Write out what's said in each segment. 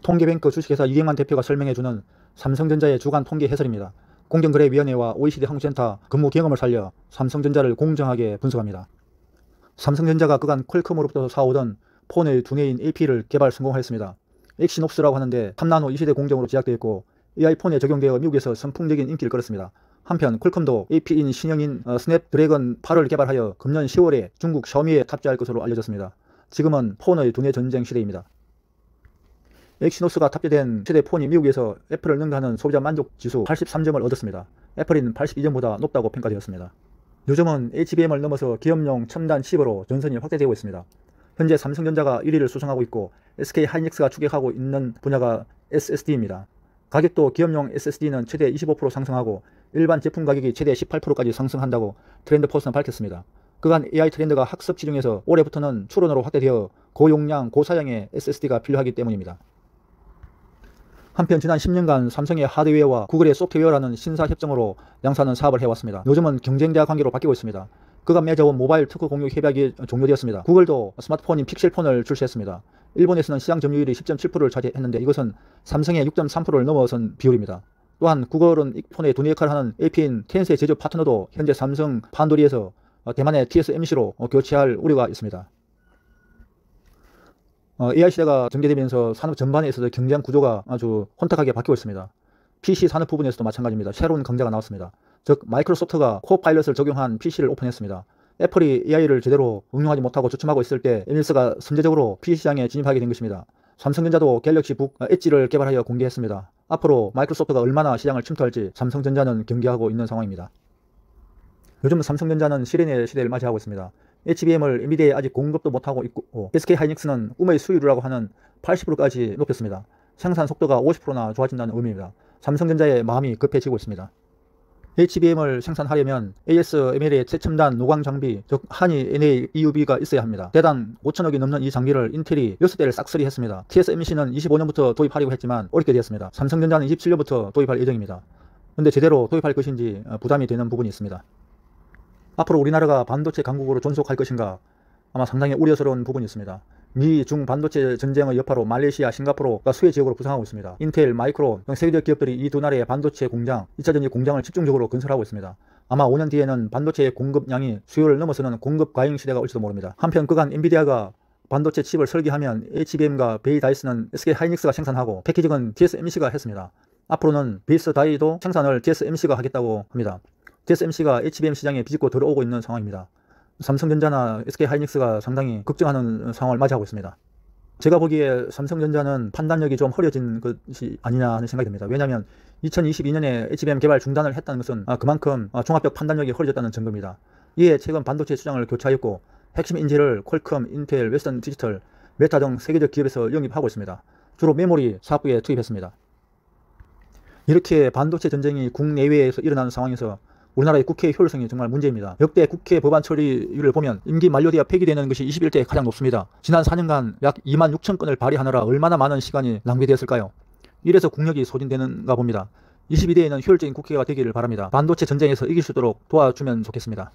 통계뱅크 주식회사 이경만 대표가 설명해주는 삼성전자의 주간 통계 해설입니다. 공정거래위원회와 OECD 항공센터 근무 경험을 살려 삼성전자를 공정하게 분석합니다. 삼성전자가 그간 퀄컴으로부터 사오던 폰의 두뇌인 AP를 개발 성공하였습니다. 엑시놉스라고 하는데 3나노 2세대 공정으로 제작되었고 AI폰에 적용되어 미국에서 선풍적인 인기를 끌었습니다. 한편 퀄컴도 AP인 신형인 스냅드래건 8을 개발하여 금년 10월에 중국 샤오미에 탑재할 것으로 알려졌습니다. 지금은 폰의 두뇌 전쟁 시대입니다. 엑시노스가 탑재된 최대 폰이 미국에서 애플을 능가하는 소비자 만족 지수 83점을 얻었습니다. 애플은 82점보다 높다고 평가되었습니다. 요즘은 HBM을 넘어서 기업용 첨단 칩으로 전선이 확대되고 있습니다. 현재 삼성전자가 1위를 수성하고 있고 SK하이닉스가 추격하고 있는 분야가 SSD입니다. 가격도 기업용 SSD는 최대 25% 상승하고 일반 제품 가격이 최대 18%까지 상승한다고 트렌드포스는 밝혔습니다. 그간 AI 트렌드가 학습지 중에서 올해부터는 추론으로 확대되어 고용량 고사양의 SSD가 필요하기 때문입니다. 한편 지난 10년간 삼성의 하드웨어와 구글의 소프트웨어라는 신사협정으로 양사하는 사업을 해왔습니다. 요즘은 경쟁대화 관계로 바뀌고 있습니다. 그간 맺어온 모바일 특허 공유 협약이 종료되었습니다. 구글도 스마트폰인 픽셀폰을 출시했습니다. 일본에서는 시장 점유율이 10.7%를 차지했는데 이것은 삼성의 6.3%를 넘어선 비율입니다. 또한 구글은 이 폰의 두뇌 역할을 하는 AP인 텐세 제조 파트너도 현재 삼성 판도리에서 대만의 TSMC로 교체할 우려가 있습니다. AI 시대가 전개되면서 산업 전반에 있어서 경쟁 구조가 아주 혼탁하게 바뀌고 있습니다. PC 산업 부분에서도 마찬가지입니다. 새로운 강자가 나왔습니다. 즉 마이크로소프트가 코파일럿을 적용한 PC를 오픈했습니다. 애플이 AI를 제대로 응용하지 못하고 주춤하고 있을 때 에밀스가 선제적으로 PC 시장에 진입하게 된 것입니다. 삼성전자도 갤럭시 북 엣지를 개발하여 공개했습니다. 앞으로 마이크로소프트가 얼마나 시장을 침투할지 삼성전자는 경계하고 있는 상황입니다. 요즘 삼성전자는 시련의 시대를 맞이하고 있습니다. HBM을 엔비디아에 아직 공급도 못하고 있고 SK하이닉스는 꿈의 수율이라고 하는 80%까지 높였습니다. 생산 속도가 50%나 좋아진다는 의미입니다. 삼성전자의 마음이 급해지고 있습니다. HBM을 생산하려면 ASML의 최첨단 노광 장비, 즉 한이 NA EUV가 있어야 합니다. 대당 5천억이 넘는 이 장비를 인텔이 6대를 싹쓸이 했습니다. TSMC는 25년부터 도입하려고 했지만 어렵게 되었습니다. 삼성전자는 27년부터 도입할 예정입니다. 그런데 제대로 도입할 것인지 부담이 되는 부분이 있습니다. 앞으로 우리나라가 반도체 강국으로 존속할 것인가 아마 상당히 우려스러운 부분이 있습니다. 미, 중 반도체 전쟁의 여파로 말레이시아, 싱가포르가 수혜 지역으로 부상하고 있습니다. 인텔, 마이크론 등 세계적 기업들이 이 두 나라의 반도체 공장, 2차전지 공장을 집중적으로 건설하고 있습니다. 아마 5년 뒤에는 반도체의 공급량이 수요를 넘어서는 공급 과잉 시대가 올지도 모릅니다. 한편 그간 엔비디아가 반도체 칩을 설계하면 HBM과 베이 다이스는 SK하이닉스가 생산하고 패키징은 TSMC가 했습니다. 앞으로는 베이스 다이도 생산을 TSMC가 하겠다고 합니다. TSMC가 HBM 시장에 비집고 들어오고 있는 상황입니다. 삼성전자나 SK하이닉스가 상당히 걱정하는 상황을 맞이하고 있습니다. 제가 보기에 삼성전자는 판단력이 좀 흐려진 것이 아니냐 하는 생각이 듭니다. 왜냐하면 2022년에 HBM 개발 중단을 했다는 것은 그만큼 종합적 판단력이 흐려졌다는 증거입니다. 이에 최근 반도체 수장을 교체하였고 핵심 인재를 퀄컴, 인텔, 웨스턴 디지털, 메타 등 세계적 기업에서 영입하고 있습니다. 주로 메모리 사업부에 투입했습니다. 이렇게 반도체 전쟁이 국내외에서 일어나는 상황에서 우리나라의 국회의 효율성이 정말 문제입니다. 역대 국회 법안 처리율을 보면 임기 만료돼야 폐기되는 것이 21대에 가장 높습니다. 지난 4년간 약 26,000건을 발의하느라 얼마나 많은 시간이 낭비되었을까요? 이래서 국력이 소진되는가 봅니다. 22대에는 효율적인 국회가 되기를 바랍니다. 반도체 전쟁에서 이길 수 있도록 도와주면 좋겠습니다.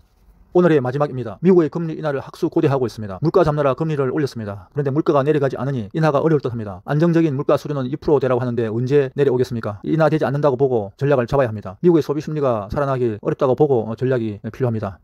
오늘의 마지막입니다. 미국의 금리 인하를 학수고대하고 있습니다. 물가 잡느라 금리를 올렸습니다. 그런데 물가가 내려가지 않으니 인하가 어려울 듯합니다. 안정적인 물가 수준은 2%대라고 하는데 언제 내려오겠습니까? 인하되지 않는다고 보고 전략을 잡아야 합니다. 미국의 소비 심리가 살아나기 어렵다고 보고 전략이 필요합니다.